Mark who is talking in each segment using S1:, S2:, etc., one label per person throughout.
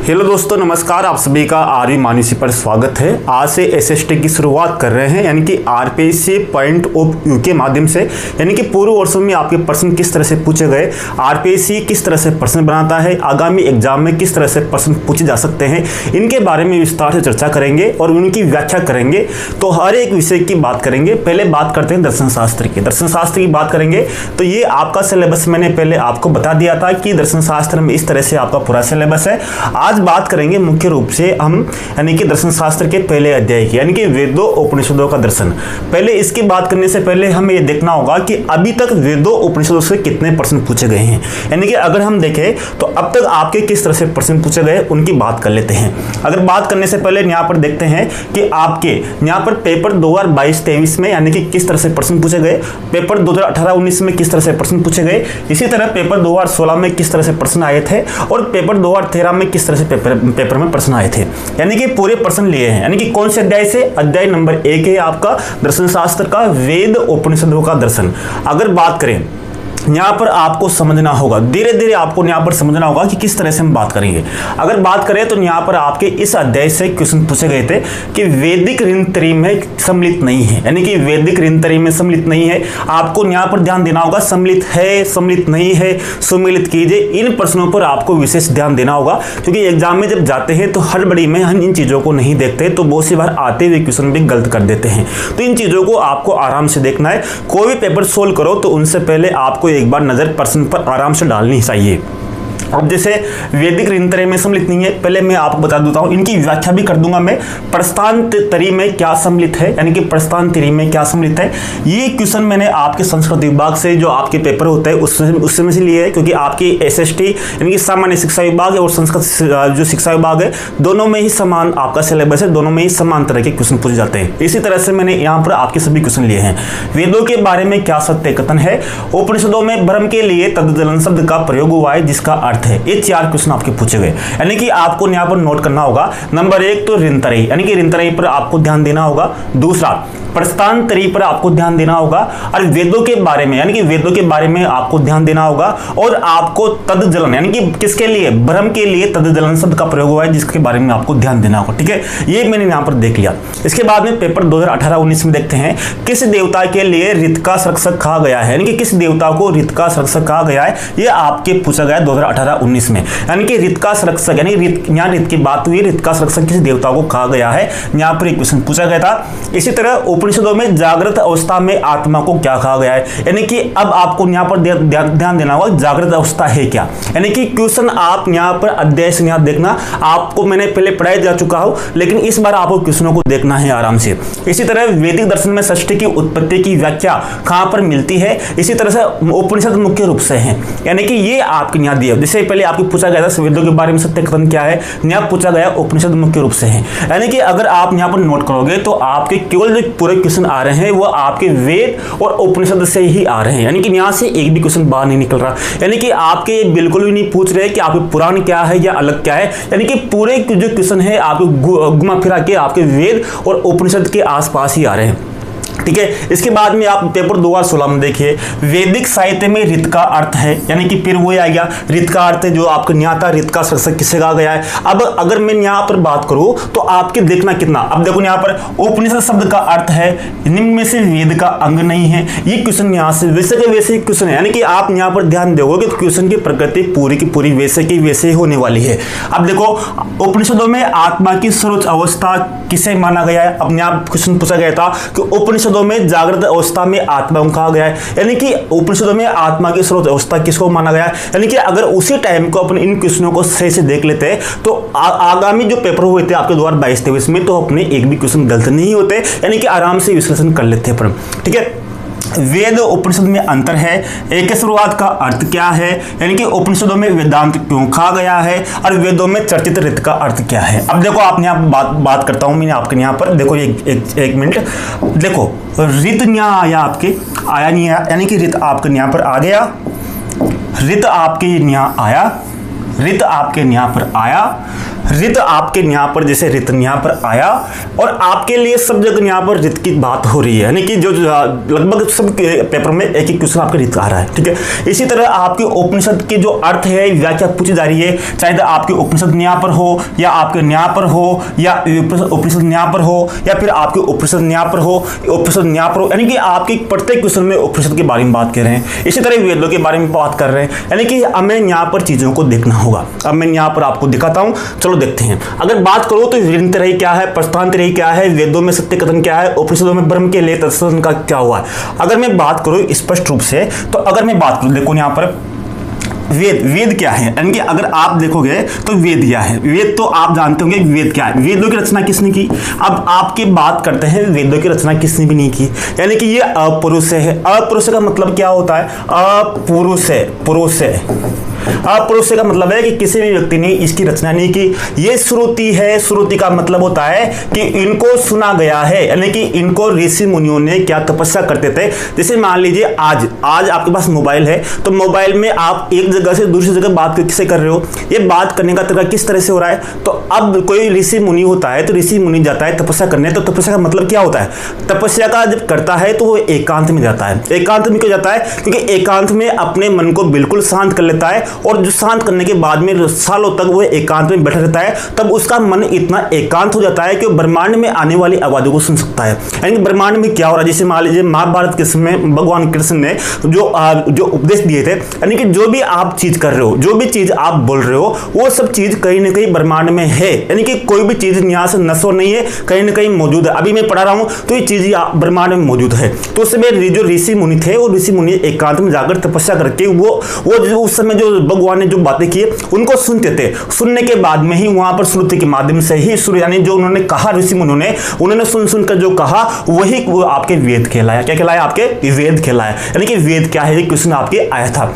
S1: Hello दोस्तों, नमस्कार। आप सभी का आर्य मानसी पर स्वागत है। आज से एसएसटी की शुरुआत कर रहे हैं, यानी कि आरपीएससी पॉइंट ऑफ व्यू के माध्यम से, यानी कि पूर्व वर्षों में आपके प्रश्न किस तरह से पूछे गए, आरपीएससी किस तरह से प्रश्न बनाता है, आगामी एग्जाम में किस तरह से प्रश्न पूछे जा सकते हैं, इनके बारे में विस्तार से चर्चा करेंगे और उनकी व्याख्या करेंगे। तो हर एक विषय की बात करेंगे। पहले बात करते हैं दर्शन शास्त्र की। दर्शन शास्त्र की बात करेंगे तो ये आपका सिलेबस मैंने पहले आपको बता दिया था कि दर्शन शास्त्र में इस तरह से आपका पूरा सिलेबस है। आज बात करेंगे मुख्य रूप से हम, यानी कि दर्शन शास्त्र के पहले अध्याय की, यानी कि वेदों उपनिषदों का दर्शन। पहले इसकी बात करने से पहले हमें यह देखना होगा कि अभी तक वेदों उपनिषदों से कितने प्रश्न पूछे गए हैं। यानी कि अगर हम देखें तो अब तक आपके किस तरह से प्रश्न पूछे गए उनकी बात कर लेते हैं। अगर बात करने से पहले यहाँ पर देखते हैं कि आपके यहाँ पर पेपर 2022-23 में यानी कि किस तरह से प्रश्न पूछे गए, पेपर 2018-19 में किस तरह से प्रश्न पूछे गए, इसी तरह पेपर 2016 में किस तरह से प्रश्न आए थे और पेपर 2013 में किस तरह से पेपर में प्रश्न आए थे। यानी कि पूरे प्रश्न लिए हैं। यानी कि कौन से अध्याय से? अध्याय नंबर 1 है आपका दर्शन शास्त्र का वेद उपनिषदों का दर्शन। अगर बात करें यहाँ पर आपको समझना होगा, धीरे धीरे आपको यहाँ पर समझना होगा कि किस तरह से हम बात करेंगे। अगर बात करें तो यहाँ पर आपके इस अध्याय से क्वेश्चन पूछे गए थे कि वैदिक ऋणत्रयी में सम्मिलित नहीं है, यानी कि वैदिक ऋणत्रयी में सम्मिलित नहीं है। आपको यहाँ पर ध्यान देना होगा, सम्मिलित है, सम्मिलित नहीं है, सुमिलित कीजिए। इन प्रश्नों पर आपको विशेष ध्यान देना होगा, क्योंकि एग्जाम में जब जाते हैं तो हड़बड़ी में हम इन चीज़ों को नहीं देखते, तो बहुत सी बार आते हुए क्वेश्चन भी गलत कर देते हैं। तो इन चीज़ों को आपको आराम से देखना है। कोई भी पेपर सोल्व करो तो उनसे पहले आपको एक बार नजर प्रश्न पर आराम से डालनी चाहिए। अब जैसे वैदिक ऋणत्रयी में सम्मिलित नहीं है, पहले मैं आपको बता देता हूं, इनकी व्याख्या भी कर दूंगा मैं। प्रस्थानत्रयी में क्या सम्मिलित है, यानी कि प्रस्थानत्रयी में क्या सम्मिलित है, ये क्वेश्चन मैंने आपके संस्कृत विभाग से जो आपके पेपर होते हैं उसमें से लिए है, क्योंकि आपकी एसएसटी यानी कि सामान्य शिक्षा विभाग और संस्कृत जो शिक्षा विभाग है, दोनों में ही समान आपका सिलेबस है, दोनों में ही समान तरह के क्वेश्चन पूछे जाते हैं। इसी तरह से मैंने यहाँ पर आपके सभी क्वेश्चन लिए हैं। वेदों के बारे में क्या सत्य कथन है, उपनिषदों में ब्रह्म के लिए तद्दलन शब्द का प्रयोग हुआ है जिसका अर्थ है। ये 4 क्वेश्चन आपके पूछे गए, यानी कि आपको यहाँ पर नोट करना होगा। नंबर 1 तो ऋणत्रयी, यानी कि ऋणत्रयी पर आपको ध्यान देना होगा। दूसरा प्रस्थानत्रयी पर आपको ध्यान देना होगा और वेदों के बारे में, यानी कि वेदों के बारे में आपको ध्यान देना होगा। और आपको तद्दलन, यानी कि किसके लिए, ब्रह्म के लिए तद्दलन शब्द का प्रयोग हुआ है जिसके बारे में आपको ध्यान देना होगा। ठीक है, ये मैंने यहाँ पर देख लिया। इसके बाद में पेपर 2018-19 में देखते हैं किस देवता के लिए ऋत का संरक्षक कहा गया है, यानी कि किस देवता को ऋत का संरक्षक कहा गया है, ये आपके पूछा गया 2018-19 में। यानी कि ऋत का संरक्षक, यानी यहाँ ऋत की बात हुई, ऋत का संरक्षक किस देवता को कहा गया है, यहाँ पर एक क्वेश्चन पूछा गया था। इसी तरह उपनिषदों में जागृत अवस्था में आत्मा को क्या कहा गया है, यानी कि अब आपको यहाँ पर ध्यान देना होगा जागृत अवस्था है क्या। यानी कि क्वेश्चन आप यहाँ पर अध्याय से यहाँ देखना, आपको मैंने पहले पढ़ाया जा चुका हूं, लेकिन इस बार आपको क्वेश्चनों को देखना है आराम से। इसी तरह वैदिक दर्शन में षष्ठी की उत्पत्ति की व्याख्या कहां पर मिलती है, इसी तरह से उपनिषद मुख्य रूप से हैं, यानी कि ये आपके यहाँ दिए। जैसे पहले आपको पूछा गया था वेदों के बारे में सत्य कथन क्या है, यहाँ पूछा गया उपनिषद मुख्य रूप से हैं। यानी कि अगर आप यहाँ पर नोट करोगे तो आपके केवल जो पूरे क्वेश्चन आ रहे हैं वो आपके वेद और उपनिषद से ही आ रहे हैं, यानी कि यहाँ से एक भी क्वेश्चन बाहर नहीं निकल रहा। यानी कि आपके बिल्कुल भी नहीं पूछ रहे कि आपके पुराण क्या है या अलग क्या है, यानी कि पूरे जो क्वेश्चन है आपको घुमा फिरा के आपके वेद और उपनिषद के आसपास ही आ रहे हैं। ठीक है, इसके बाद में आप पेपर 2016 में देखिए वैदिक साहित्य में ऋत का अर्थ है, यानी कि फिर वो आ गया ऋत का अर्थ जो आपको न्याता ऋत का संरक्षक किसे कहा गया है। अब अगर मैं यहाँ पर बात करूँ तो आपके देखना कितना, अब देखो यहाँ पर उपनिषद शब्द का अर्थ है निम्न में से वेद का अंग नहीं है। ये क्वेश्चन यहाँ से वैसे के वैसे क्वेश्चन है, यानी कि आप यहाँ पर ध्यान दोगे तो क्वेश्चन की प्रकृति पूरी की पूरी वैसे की वैसे होने वाली है। अब देखो उपनिषदों में आत्मा की सर्वोच्च अवस्था किसे माना गया है, अब यहाँ क्वेश्चन पूछा गया था कि उपनिषदों में जागृत अवस्था में आत्मा को कहा गया है, यानी कि उपनिषदों में आत्मा की सर्वोच्च अवस्था किसको माना गया है। यानी कि अगर उसी टाइम को अपने इन क्वेश्चनों को सही से देख लेते हैं तो आगामी जो पेपर हुए थे आपके 2022-23 में तो अपने एक भी क्वेश्चन गलत नहीं होते, यानी कि आराम से विश्लेषण कर लेते हैं। ठीक है, वेद उपनिषद में अंतर है, एक शुरुआत का अर्थ क्या है, यानी कि उपनिषदों में वेदांत क्यों कहा गया है और वेदों में चर्चित ऋत का अर्थ क्या है। अब देखो आप यहाँ बात करता हूँ मैं आपके यहाँ पर, देखो एक मिनट, देखो ऋत यहाँ आया आपके, आया नहीं आया, यानी कि ऋत आपके यहाँ पर आ गया, ऋत आपके यहाँ आया, ऋत आपके यहाँ पर आया, रित आपके यहाँ पर जैसे रित यहाँ पर आया और आपके लिए सब जगह यहाँ पर रित की बात हो रही है, यानी कि जो लगभग सब पेपर में एक एक क्वेश्चन आपके रित आ रहा है, ठीक है। इसी तरह आपके उपनिषद के जो अर्थ है व्याख्या पूछी जा रही है, चाहे आपके उपनिषद यहाँ पर हो या आपके यहाँ पर हो या उपनिषद यहाँ पर हो या फिर आपके उपनिषद यहाँ पर हो, उपनिषद यहाँ पर हो, यानी कि आपके प्रत्येक क्वेश्चन में उपनिषद के बारे में बात कर रहे हैं। इसी तरह वेदों के बारे में बात कर रहे हैं, यानी कि हमें यहाँ पर चीजों को देखना होगा। अब मैं यहाँ पर आपको दिखाता हूँ, चलो देखते हैं। अगर बात करो तो ऋणत्रयी क्या है, प्रस्थानत्रयी क्या है, वेदों में सत्य कथन क्या है, उपनिषदों में ब्रह्म के लिए तत्संग का क्या हुआ है। अगर मैं बात करूं स्पष्ट रूप से, तो अगर मैं बात करूं, देखो यहां पर वेद क्या है, यानी कि अगर आप देखोगे तो वेद क्या है। वेद तो आप जानते होंगे वेद क्या है। वेदों की रचना किसने की। अब आपकी बात करते हैं वेदों की रचना किसने भी नहीं की, यानी कि ये अपुरुष है। अपुरुष का मतलब क्या होता है, अपुरुष है, पुरुष है। अपुरुष का मतलब है कि किसी भी व्यक्ति ने इसकी रचना नहीं की। ये श्रुति है। श्रुति का मतलब होता है कि इनको सुना गया है, यानी कि इनको ऋषि मुनियों ने क्या तपस्या करते थे। जैसे मान लीजिए आज आपके पास मोबाइल है, तो मोबाइल में आप एक जगह से दूसरी जगह बात किससे कर रहे हो, ये बात करने का तरीका किस तरह से हो रहा है। तो अब कोई ऋषि मुनि होता है, तो ऋषि मुनि जाता है तपस्या करने, तो तपस्या का मतलब क्या होता है, तपस्या का जब करता है तो वो एकांत में जाता है। एकांत में क्यों जाता है, क्योंकि एकांत में अपने मन को बिल्कुल शांत कर लेता है, और जो शांत करने के बाद में सालों तक वो एकांत में बैठा रहता है, तब उसका मन इतना एकांत हो जाता है कि वो ब्रह्मांड में आने वाली आवाज़ों को सुन सकता है। यानी ब्रह्मांड में क्या हो रहा है, जैसे मान लीजिए महाभारत के समय भगवान कृष्ण ने जो उपदेश दिए थे, यानी कि जो भी आप चीज कर रहे हो, जो भी चीज आप बोल रहे हो, वो सब चीज कहीं ना कहीं ब्रह्मांड में है। यानी कि कोई भी चीज यहाँ से नश्वर नहीं है, कहीं ना कहीं मौजूद है। अभी मैं पढ़ा रहा हूँ तो ये चीज ब्रह्मांड में मौजूद है। तो उस समय जो ऋषि मुनि थे, वो ऋषि मुनि एकांत में जाकर तपस्या करके वो उस समय जो भगवान ने जो बातें की उनको सुनते थे। सुनने के बाद में ही वहां पर श्रुति के माध्यम से ही यानी जो उन्होंने कहा ऋषि मुनियों ने, उन्होंने सुन सुनकर जो कहा वही वो आपके वेद कहलाया। क्या कहलाया, आपके वेद कहलाया। यानी कि वेद क्या है, क्वेश्चन आपके आया था।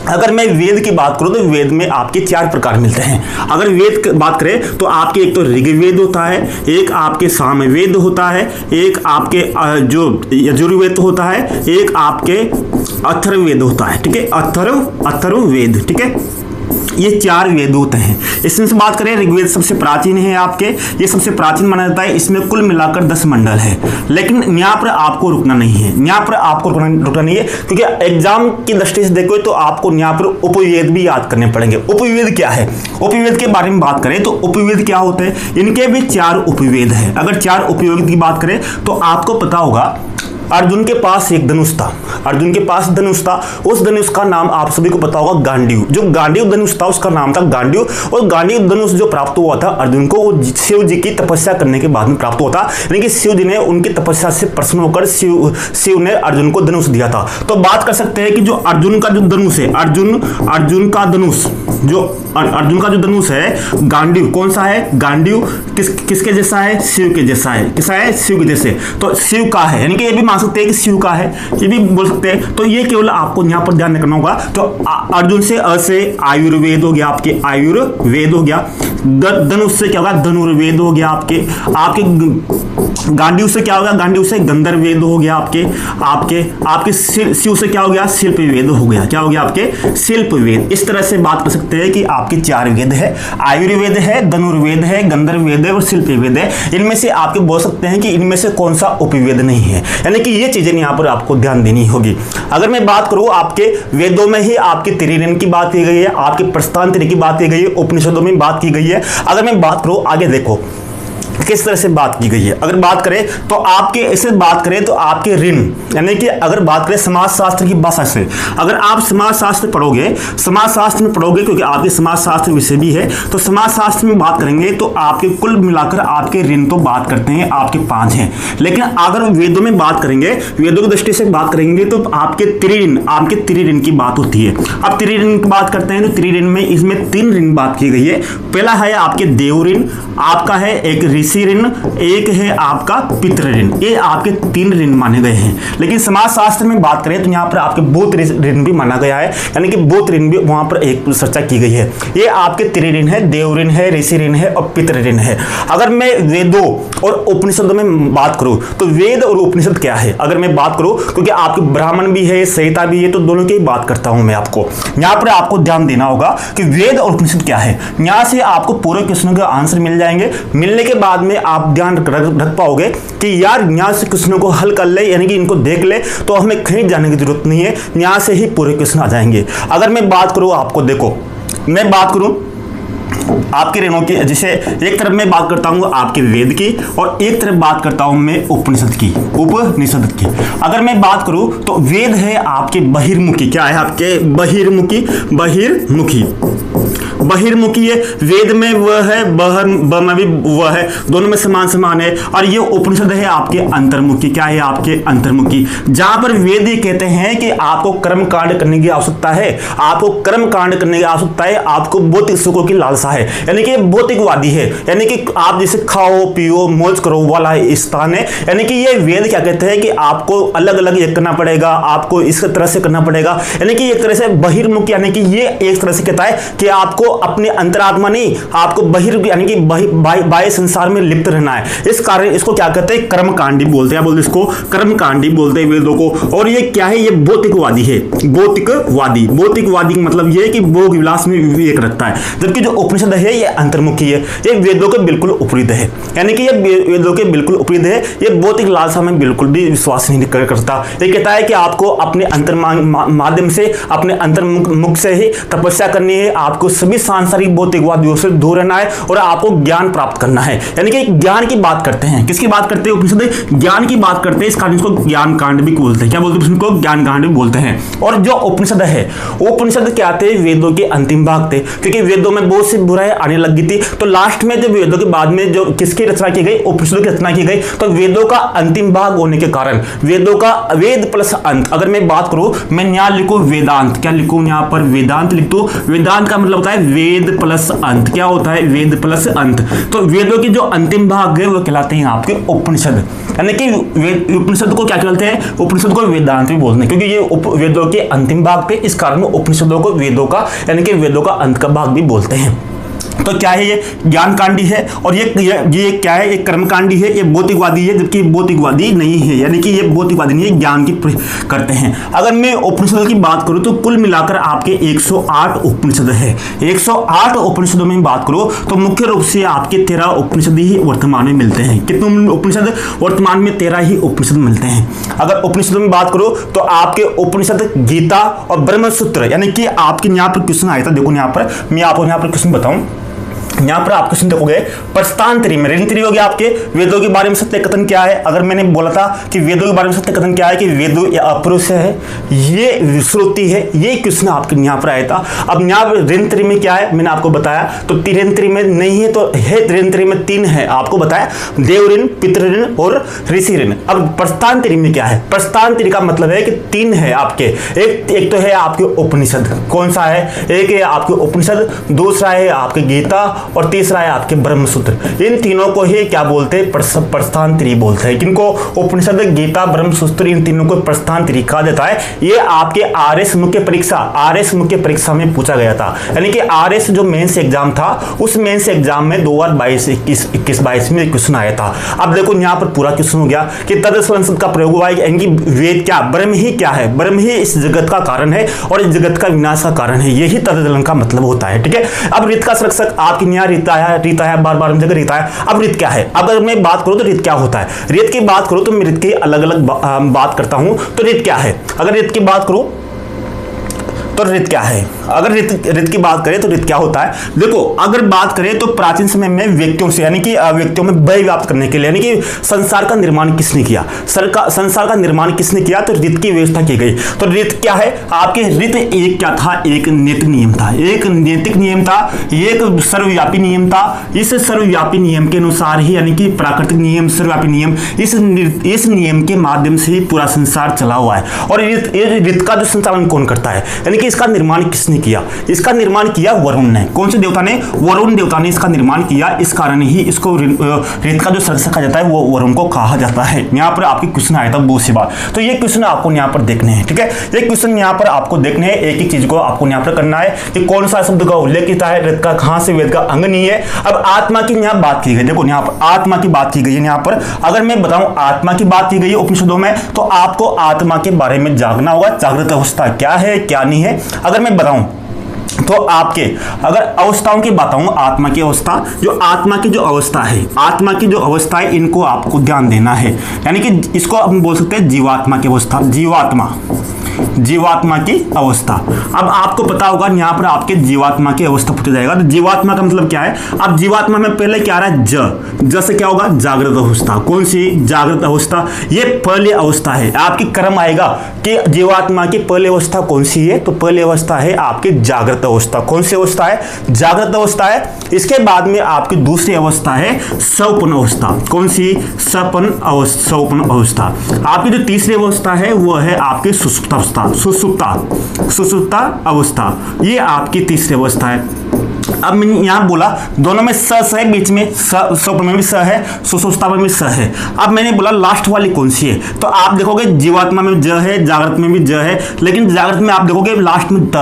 S1: अगर मैं वेद की बात करूं तो वेद में आपके 4 प्रकार मिलते हैं। अगर वेद की बात करें तो आपके एक तो ऋग्वेद होता है, एक आपके सामवेद होता है, एक आपके जो यजुर्वेद होता है, एक आपके अथर्ववेद होता है, ठीक है, अथर्ववेद, ठीक है। ये 4 वेद होते हैं। इसमें से बात करें, ऋग्वेद सबसे प्राचीन है आपके, ये सबसे प्राचीन माना जाता है। इसमें कुल मिलाकर 10 मंडल है। लेकिन यहाँ पर आपको रुकना नहीं है, यहाँ पर आपको रुकना नहीं है, क्योंकि एग्जाम की दृष्टि से देखो तो आपको यहाँ पर उपवेद भी याद करने पड़ेंगे। उपवेद क्या है, उपवेद के बारे में बात करें तो उपवेद क्या होते हैं, इनके भी 4 उपवेद है। अगर 4 उपवेद की बात करें तो आपको पता होगा अर्जुन के पास एक धनुष था, अर्जुन के पास धनुष था। उस धनुष का नाम आप सभी को पता होगा गांडीव। जो गांडीव धनुष था उसका नाम था गांडीव। और गांडीव धनुष जो प्राप्त हुआ था अर्जुन को, वो शिव जी की तपस्या करने के बाद में प्राप्त हुआ था। यानी कि शिव जी ने उनकी तपस्या से प्रसन्न होकर शिव ने अर्जुन को धनुष दिया था। तो बात कर सकते हैं कि जो अर्जुन का जो धनुष है, अर्जुन का धनुष, जो अर्जुन का जो धनुष है गांडीव, कौन सा है, गांडीव किसके जैसा है, शिव के जैसा है। किसा है, शिव के जैसे। तो शिव का है, यानी कि ये भी मान सकते हैं कि शिव का है, ये भी बोल सकते हैं। तो ये केवल आपको यहाँ पर ध्यान रखना होगा। तो अर्जुन से अ से आयुर्वेद हो गया, आपके आयुर्वेद हो गया। धनुष से क्या होगा, धनुर्वेद हो गया आपके गांडीव से क्या होगा, गांडीव से गंधर्ववेद हो गया आपके शिव से क्या हो गया, शिल्पवेद हो गया। क्या हो गया, आपके शिल्पवेद। इस तरह से बात कर सकते हैं कि आपके 4 वेद है, आयुर्वेद है, धनुर्वेद है, गंधर्ववेद है और शिल्पवेद है। इनमें से आपके बोल सकते हैं कि इनमें से कौन सा उपवेद नहीं है, यानी कि ये चीजें यहाँ पर आपको ध्यान देनी होगी। अगर मैं बात करूँ आपके वेदों में ही आपके त्रिऋण की बात की गई है, आपके प्रस्थानत्रयी की बात की गई है, उपनिषदों में बात की गई है। अगर मैं बात करूँ आगे देखो किस तरह से बात की गई है। अगर बात करें तो आपके ऐसे बात करें तो आपके ऋण, यानी कि अगर बात करें समाजशास्त्र की भाषा से, अगर आप समाजशास्त्र पढ़ोगे, समाजशास्त्र में पढ़ोगे क्योंकि आपके समाजशास्त्र विषय भी है, तो समाजशास्त्र में बात करेंगे तो आपके कुल मिलाकर आपके ऋण तो बात करते हैं आपके 5 हैं। लेकिन अगर वेदों में बात करेंगे, वेदों की दृष्टि से बात करेंगे तो आपके त्रिऋण की बात होती है। अब त्रिऋण की बात करते हैं तो त्रिऋण में इसमें 3 ऋण बात की गई है। पहला है आपके देव ऋण, आपका है एक ऋषि ऋण, एक है आपका पितृ ऋण। ये आपके 3 ऋण माने गए हैं। लेकिन समाजशास्त्र में बात करें तो यहाँ पर आपके बौद्ध ऋण भी माना गया है, यानी कि बौद्ध ऋण भी वहां पर एक चर्चा की गई है। ये आपके 3 ऋण है, देव ऋण है, ऋषि ऋण है और पितृ ऋण है। अगर मैं वेदों और उपनिषदों में बात करूं तो वेद और उपनिषद क्या है, अगर मैं बात करूं, क्योंकि आपके ब्राह्मण भी है, संहिता भी है, तो दोनों की बात करता हूं मैं आपको। यहां पर आपको ध्यान देना होगा कि वेद और उपनिषद क्या है। यहां से आपको पूरे क्वेश्चनों के आंसर मिल जाएंगे। मिलने के बाद में आप ध्यान रख पाओगे कि यार यहां से क्वेश्चनों को हल कर ले, यानी कि इनको देख ले, तो हमें कहीं जाने की जरूरत नहीं है, यहां से ही पूरे क्वेश्चन आ जाएंगे। अगर मैं बात करूं, आपको देखो, मैं बात करूं आपके ऋणों की, जैसे एक तरफ मैं बात करता हूं आपके वेद की और एक तरफ बात करता हूं मैं उपनिषद की। अगर मैं बात करूं तो वेद है आपके बहिर्मुखी, क्या है आपके बहिर्मुखी है। वेद में वह है, ब में भी वह है, दोनों में समान समान है। और ये उपनिषद है आपके अंतर्मुखी, क्या है आपके अंतर्मुखी, जहां पर वेद ये कहते हैं कि आपको कर्म कांड करने की आवश्यकता है, आपको भौतिक सुखों की लालसा है, यानी कि भौतिकवादी है, यानी कि आप जैसे खाओ पियो मौज करो वाला स्थान है। यानी कि ये वेद क्या कहते हैं कि आपको अलग अलग ये करना पड़ेगा, आपको इस तरह से करना पड़ेगा, यानी कि एक तरह से बहिर्मुख, यानी कि ये एक तरह से कहता है कि आपको अपने अंतरात्मा नहीं, आपको यानी कि बाह्य संसार में लिप्त रहना है। इस कारण इसको क्या कहते हैं, कर्मकांडी बोलते हैं। बोलते इसको कर्मकांडी बोलते हैं वेदों को। और ये क्या है, ये भौतिकवादी है। भौतिकवादी का मतलब ये है कि भोग विलास में विवेक रखता है, जबकि जो उपनिषद है ये अंतर्मुखी है, ये वेदों के बिल्कुल उपरीत है, यानी कि ये वेदों के बिल्कुल उपरीत है। ये भौतिक लालसा में बिल्कुल भी विश्वास नहीं करता। ये कहता है कि आपको अपने अंतर माध्यम से, अपने अंतर्मुख से ही तपस्या करनी है, आपको सभी सांसारिक भौतिकवादियों से दूर रहना है और आपको ज्ञान प्राप्त करना है। यानी कि ज्ञान की बात करते हैं, किसकी बात करते हैं, उपनिषद ज्ञान की बात करते हैं। इस कारण इसको ज्ञान कांड भी बोलते हैं। क्या बोलते हैं इसको, ज्ञान कांड भी बोलते हैं। और जो उपनिषद है, उपनिषद क्या थे, वेदों के अंतिम भाग थे, क्योंकि वेदों में बहुत सी बुराई आने लग गई थी। तो लास्ट में जब वेदों के बाद में जो किसकी रचना की गई, उपनिषदों की रचना की गई, तो वेदों का अंतिम भाग होने के कारण वेदों का वेद प्लस अंत, अगर मैं बात करूं, मैं यहां लिखूं वेदांत, क्या लिखूं यहां पर वेदांत लिख दूं। वेदांत का मतलब होता है वेद प्लस अंत। क्या होता है, वेद प्लस अंत। तो वेदों की जो अंतिम भाग है वो कहलाते हैं आपके उपनिषद, यानी कि उपनिषद को क्या कहते हैं, उपनिषद को वेदांत भी बोलते हैं, क्योंकि ये वेदों के अंतिम भाग थे, इस कारण उपनिषदों को वेदों का, यानी कि वेदों का अंत का भाग भी बोलते हैं। तो क्या है, ये ज्ञानकांडी है और ये क्या है, ये कर्मकांडी है, ये भौतिकवादी है, जबकि भौतिकवादी नहीं है, यानी कि ये भौतिकवादी नहीं है, ज्ञान की करते हैं। अगर मैं उपनिषदों की बात करूं तो कुल मिलाकर आपके 108 उपनिषद है। 108 उपनिषदों में बात करूं तो मुख्य रूप से आपके 13 उपनिषद ही वर्तमान में मिलते हैं। कितने उपनिषद वर्तमान में, 13 ही उपनिषद मिलते हैं। अगर उपनिषदों में बात करूं तो आपके उपनिषद गीता और ब्रह्मसूत्र, यानी कि आपके यहाँ पर क्वेश्चन आया था, देखो यहाँ पर मैं आपको यहाँ पर क्वेश्चन बताऊं। यहां पर आप क्वेश्चन देखोगे, प्रस्थानत्री में ऋण होगी आपके वेदों के बारे में सत्य कथन क्या है। अगर मैंने बोला था कि वेदों के बारे में सत्य कथन क्या है, कि वेदों अपरुष है, ये श्रुति है, ये क्वेश्चन आपके यहाँ पर आया था। अब यहाँ पर ऋण में क्या है मैंने आपको बताया, तो ऋण में नहीं है, तो है ऋण में 3 है, आपको बताया, देव ऋण, पितृ ऋण और ऋषि ऋण। अब प्रस्थानत्री में क्या है, प्रस्थानत्री का मतलब है कि 3 है आपके, एक तो है आपके उपनिषद, कौन सा है, एक है आपके उपनिषद, दूसरा है आपके गीता और तीसरा है आपके ब्रह्मसूत्र। इन तीनों को ही क्या बोलते हैं, प्रस्थानत्री बोलते हैं। किनको, उपनिषद गीता ब्रह्मसूत्र, इन तीनों को प्रस्थानत्री कहा जाता है। ये आपके आरएस मुख्य परीक्षा में पूछा गया था, यानी कि आरएस जो मेंस एग्जाम था, उस मेंस एग्जाम में 2022 21 में क्वेश्चन आया था। अब देखो यहाँ पर पूरा क्वेश्चन हो गया कि तदसंसद का प्रयोग हुआ, यानी कि वेद क्या, ब्रह्म ही क्या है, ब्रह्म ही इस जगत का कारण है और इस जगत का विनाश का कारण है, यही तददलन का मतलब होता है। ठीक है, अब ऋत का संरक्षक आपके यहाँ रीता है, बार जगह रीता है। अब ऋत क्या है, अगर मैं बात करूं तो ऋत क्या होता है, ऋत की बात करूं तो मैं ऋत की अलग अलग बात करता हूं। तो ऋत क्या है, अगर ऋत की बात करूं तो ऋत क्या है, अगर ऋत की बात करें तो ऋत क्या होता है। देखो, अगर बात करें तो प्राचीन समय में व्यक्तियों से, यानी कि व्यक्तियों में भय व्याप्त करने के लिए, यानी कि संसार का निर्माण किसने किया, संसार का निर्माण किसने किया, तो ऋत की व्यवस्था की गई। तो ऋत क्या है आपके, ऋत एक क्या था, एक नैतिक नियम था, एक नैतिक नियम था, एक सर्वव्यापी नियम था। इस सर्वव्यापी नियम के अनुसार ही, यानी कि प्राकृतिक नियम, सर्वव्यापी नियम, इस नियम के माध्यम से ही पूरा संसार चला हुआ है। और ऋत का जो संचालन कौन करता है, यानी कि कि इसका निर्माण किसने किया? इसका निर्माण किया वरुण ने। कौन से देवता ने? वरुण देवता ने इसका निर्माण किया। इस कारण ही इसको रेत का जो सदस्य कहा जाता है वो वरुण को कहा जाता है। यहाँ पर आपके क्वेश्चन आया था बहुत सी बार, तो ये क्वेश्चन आपको यहाँ पर देखने हैं। ठीक है, ये क्वेश्चन यहाँ पर आपको देखने हैं। एक ही चीज को आपको यहाँ पर करना है कि कौन सा शब्द का उल्लेख किया है, रेत का कहां से वेद का अंग नहीं है। अब आत्मा की यहाँ बात की गई, देखो यहाँ पर आत्मा की बात की गई है। यहाँ पर अगर मैं बताऊं आत्मा की बात की गई है उपनिषदों में, तो आपको आत्मा के बारे में जागना होगा। जागृत अवस्था क्या है क्या नहीं है। अगर मैं बताऊं तो आपके अगर अवस्थाओं की बताऊं, आत्मा की अवस्था, जो आत्मा की जो अवस्था है, आत्मा की जो अवस्था है, इनको आपको ध्यान देना है। यानी कि इसको हम बोल सकते हैं जीवात्मा की अवस्था, जीवात्मा की अवस्था। अब आपको पता होगा यहाँ पर आपके जीवात्मा की अवस्था पूछा जाएगा, तो जीवात्मा का मतलब क्या है? अब जीवात्मा में पहले क्या आ रहा है? ज से क्या होगा? जागृत अवस्था। कौन सी जागृत अवस्था? ये पहली अवस्था है। आपकी क्रम आएगा कि जीवात्मा की पहली अवस्था कौन सी है, तो पहली अवस्था है आपकी जागृत अवस्था। कौन सी अवस्था है? जागृत अवस्था है। इसके बाद में आपकी दूसरी अवस्था है स्वप्न अवस्था। कौन सी? स्वप्न अवस्था। आपकी जो तीसरी अवस्था है वो है आपकी सुसुप्ता अवस्था। ये आपकी तीसरी अवस्था है। अब मैंने यहां बोला दोनों में स है, बीच में स्वप्न में भी स है, सुसुप्ता में भी स है। अब मैंने बोला लास्ट वाली कौन सी है, तो आप देखोगे जीवात्मा में ज है, जागृत में भी ज है, लेकिन जागृत में आप देखोगे लास्ट में त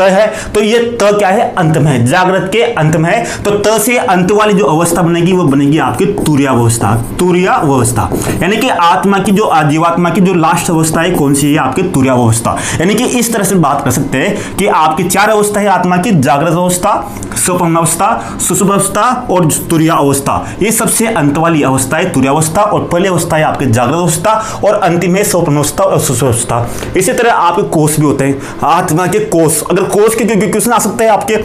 S1: है। तो ये त क्या है? अंत में है, जागृत के अंत में है। तो त से अंत वाली जो अवस्था बनेगी वो बनेगी आपकी तुरीयावस्था। यानी कि आत्मा की जो जीवात्मा की जो लास्ट अवस्था है कौन सी है? आपकी तुरीयावस्था। यानी कि इस तरह से बात कर सकते हैं कि आपकी चार अवस्था है आत्मा की: जागृत अवस्था, स्वप्न अवस्था, सुषुप्त अवस्था और तुरीय अवस्था। ये सबसे अंत वाली अवस्था है तुरीय अवस्था, और पहली अवस्था है आपकी जागृत अवस्था, और अंतिम है स्वप्न अवस्था और सुषुप्त अवस्था। इसी तरह आपके कोष भी होते हैं, आत्मा के कोष। अगर कोष के क्वेश्चन आ सकते हैं आपके,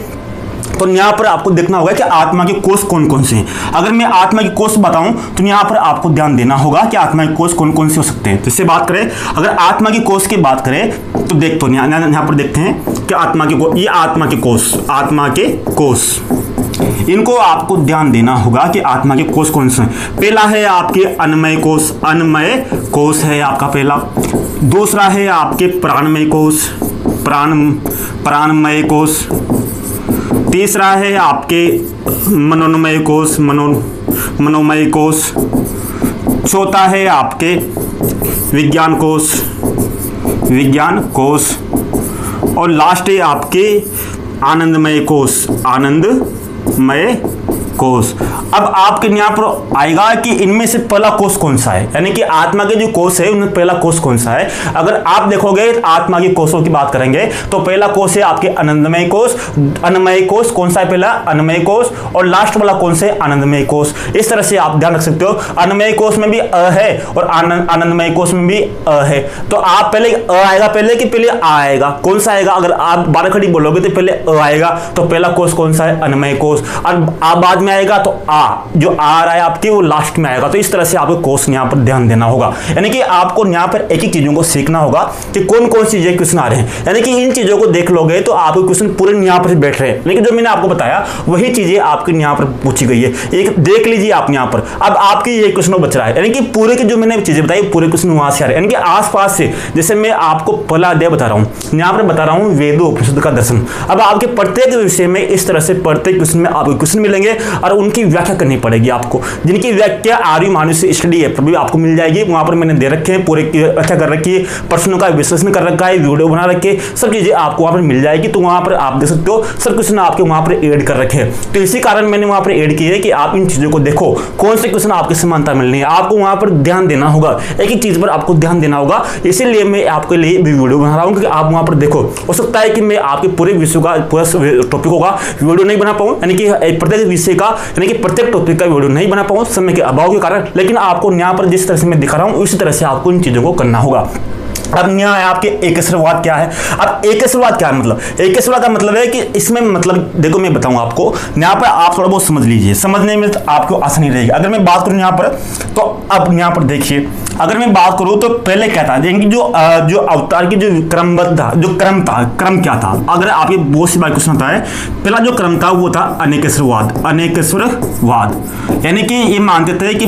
S1: तो यहाँ पर आपको देखना होगा कि आत्मा के कोष कौन कौन से हैं। अगर मैं आत्मा के कोष बताऊं तो यहाँ पर आपको ध्यान देना होगा कि आत्मा के कोष कौन कौन से हो सकते हैं। तो इससे बात करें, अगर आत्मा के कोष की बात करें तो देखो यहाँ पर देखते हैं कि आत्मा के कोष, ये आत्मा के कोष, इनको आपको ध्यान देना होगा कि आत्मा के कोष कौन से हैं। पहला है आपके अन्नमय कोष है आपका पहला। दूसरा है आपके प्राणमय कोष। तीसरा है आपके मनोमय कोष। चौथा है आपके विज्ञान कोष। और लास्ट है आपके आनंदमय कोष। अब आपके यहाँ पर आएगा कि इनमें से पहला कोष कौन सा है, यानी कि आत्मा के जो कोष है उनमें पहला कोष कौन सा है। अगर आप देखोगे आत्मा के कोषों की बात करेंगे तो पहला कोष है आपके अन्नमय कोष। कौन सा है? पहला अन्नमय कोष। और लास्ट वाला कौन सा है? आनंदमय कोष। इस तरह से आप ध्यान रख सकते हो। अन्नमय कोष में भी अ है और आनंदमय कोष में भी अ है। तो आप पहले अ आएगा पहले कि पहले आ आएगा? कौन सा आएगा? अगर आप 12 खड़ी बोलोगे तो पहले अ आएगा, तो पहला कोष कौन सा है? अन्नमय कोष। और आ बाद में आएगा तो जो आ रहा है आपके वो लास्ट में आएगा। तो इस तरह से आपको कोष यहाँ पर ध्यान देना होगा। यानी कि आपको यहाँ पर एक ही चीजों को सीखना होगा कि कौन कौन सी चीजें क्वेश्चन आ रहे हैं। यानी कि इन चीजों को देख लोगे तो आपके क्वेश्चन पूरे यहाँ पर बैठ रहे हैं। लेकिन जो मैंने आपको बताया वही चीजें आपके यहाँ पर पूछी गई है। एक देख लीजिए आप यहाँ पर। अब आपके ये क्वेश्चन बच रहा है, यानी कि पूरे के जो मैंने चीजें बताई पूरे क्वेश्चन वहां से आ रहे हैं, यानी कि आसपास से। जैसे मैं आपको पहला अध्याय बता रहा हूँ, यहाँ पर बता रहा हूँ वेदों उपनिषद का दर्शन। अब आपके प्रत्येक विषय में इस तरह से प्रत्येक क्वेश्चन में आपको क्वेश्चन मिलेंगे और उनकी व्याख्या करनी पड़ेगी आपको, जिनकी व्याख्या आर्य मानुष स्टडी ऐप पर भी आपको मिल जाएगी। वहां पर मैंने दे रखे हैं, पूरे व्याख्या कर रखी है, प्रश्नों का विश्लेषण कर रखा है, वीडियो बना रखे, सब चीजें आपको वहां पर मिल जाएगी। तो वहां पर आप देख सकते हो सब क्वेश्चन आपके वहां पर ऐड कर रखे हैं। तो इसी कारण मैंने वहां पर ऐड किया है कि आप इन चीजों को देखो, कौन से क्वेश्चन आपकी समानता मिलनी है, आपको वहां पर ध्यान देना होगा, एक एक चीज पर आपको ध्यान देना होगा। इसीलिए मैं आपके लिए भी वीडियो बना रहा हूँ कि आप वहां पर देखो। हो सकता है कि मैं आपके पूरे विषय का पूरा टॉपिकों का वीडियो नहीं बना पाऊँ, यानी कि प्रत्येक विषय का यानी कि प्रत्येक टॉपिक का वीडियो नहीं बना पाऊँ समय के अभाव के कारण, लेकिन आपको यहाँ पर जिस तरह से मैं दिखा रहा हूँ उसी तरह से आपको इन चीजों को करना होगा। अब यहाँ है आपके एकेश्वरवाद क्या है। अब एकेश्वरवाद क्या है मतलब? एकेश्वरवाद का मतलब है कि इसमें मतलब देखो मैं बताऊँ आपको, यहाँ पर आप थोड़ा बहुत समझ लीजिए, समझने में तो आपको आसानी रहेगी। अगर मैं बात करूँ यहाँ पर तो अब यहाँ पर देखिए, अगर मैं बात करूँ तो पहले क्या था, जो अवतार की जो क्रमबद्ध था, जो क्रम क्या था। अगर आपके बहुत सी बार क्वेश्चन होता है, पहला जो क्रम था वो था अनेकेश्वरवाद, यानी कि ये मानते थे कि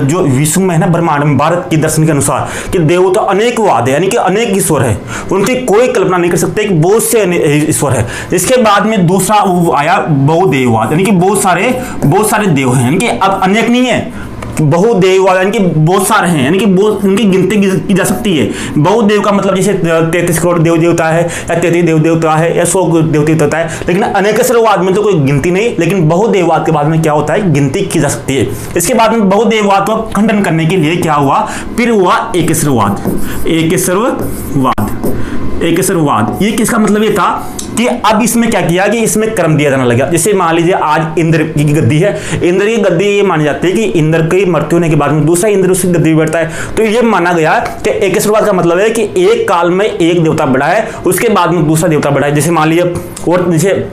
S1: जो विश्व में है ना ब्रह्मांड में, भारत के दर्शन के अनुसार कि देवता अनेकवाद बहुदेववाद है, यानी कि अनेक ईश्वर है, उनकी कोई कल्पना नहीं कर सकते कि बहुत से ईश्वर है। इसके बाद में दूसरा आया बहुदेववाद, यानी कि बहुत सारे देव हैं, यानी कि अब अनेक नहीं है, बहुदेववाद यानी कि बहुत सारे हैं, यानी कि उनकी गिनती की जा सकती है। बहुदेव का मतलब जैसे 33 करोड़ देव देवता है या 33 देव देवता है या 100 देव देवता है, लेकिन अनेकेश्वरवाद में तो कोई गिनती नहीं, लेकिन बहुदेववाद के बाद में क्या होता है, गिनती की जा सकती है। इसके बाद में बहुदेववाद को खंडन करने के लिए क्या हुआ, फिर हुआ एकेश्वरवाद। ये किसका मतलब ये था कि अब इसमें क्या किया कि इसमें कर्म दिया जाने लगा। जैसे मान लीजिए आज इंद्र की गद्दी है, इंद्र की गद्दी ये मानी जाती है कि इंद्र की मृत्यु होने के बाद में दूसरा इंद्र उसकी गद्दी बैठता है, तो ये माना गया कि एकेश्वरवाद का मतलब है कि एक काल में एक देवता बढ़ा है, उसके बाद में दूसरा देवता बढ़ा है। जैसे मान लीजिए और जैसे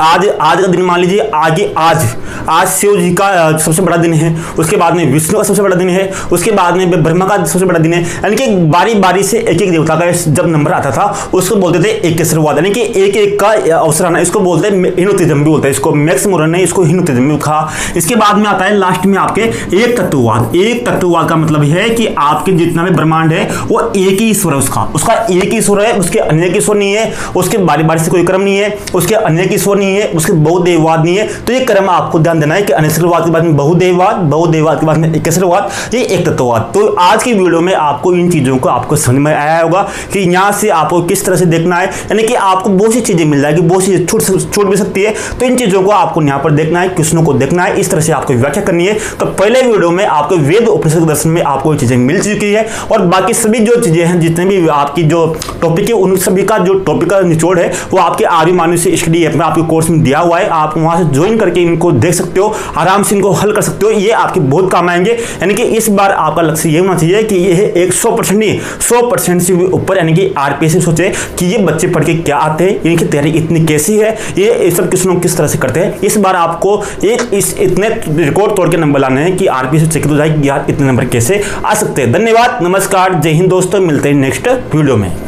S1: आज का दिन मान लीजिए आज शिव जी का सबसे बड़ा दिन है, उसके बाद में विष्णु का सबसे बड़ा दिन है, उसके बाद में ब्रह्मा का सबसे बड़ा दिन है, यानी कि बारी बारी से एक एक देवता का जब नंबर आता था उसको बोलते थे एकेश्वरवाद, यानी कि एक एक का अवसर आना, इसको बोलते हैं हिंदुत्वम भी बोलते हैं, इसको मैक्स मुरर ने इसको हिंदुत्वम भी कहा। इसके बाद में आता है लास्ट में आपके एक तत्ववाद का मतलब है कि आपके जितना भी ब्रह्मांड है वो एक ही ईश्वर है, उसका एक ही ईश्वर है, उसके अनेक ईश्वर नहीं है, उसके बारी बारी से कोई क्रम नहीं है, उसके अनेक ईश्वर नहीं है, उसके बहुदेववाद नहीं है। तो ये क्रम आपको ध्यान देना है कि अनेकेश्वरवाद के बाद में बहुदेववाद के बाद में एकेश्वरवाद, ये एक तत्ववाद। तो आज की वीडियो में आपको इन चीजों को आपको समझ में आया होगा कि यहाँ से आपको किस तरह से देखना है, यानी कि आपको बहुत सी चीजें मिल जाएगी, बहुत सी छूट भी सकती है, तो इन चीजों को आपको यहाँ पर देखना है, क्वेश्चनों को देखना है, इस तरह से आपको व्याख्या करनी है। तो पहले वीडियो में आपको वेद उपनिषद दर्शन में आपको ये चीजें मिल चुकी है, और बाकी सभी जो चीजें हैं, जितने भी आपकी जो टॉपिक है, उन सभी का जो टॉपिक का निचोड़ है वो आपके आर्य मानुष्य स्टडी ऐप में आपके कोर्स में दिया हुआ है, आप वहां से ज्वाइन करके इनको देख सकते हो, आराम से इनको हल कर सकते हो, ये आपके बहुत काम आएंगे। यानी कि इस बार आपका लक्ष्य ये होना चाहिए कि ये 100% नहीं 100% से भी ऊपर, यानी कि आरपीएससी सोचे कि ये बच्चे पढ़ के क्या आते हैं, इनकी तैयारी इतनी कैसी है, ये सब क्वेश्चन किस तरह से करते हैं। इस बार आपको इतने रिकॉर्ड तोड़ के नंबर लाने हैं कि आरपीएससी चेक हो जाए कि यार इतने नंबर कैसे आ सकते हैं। धन्यवाद, नमस्कार, जय हिंद दोस्तों, मिलते हैं नेक्स्ट वीडियो में।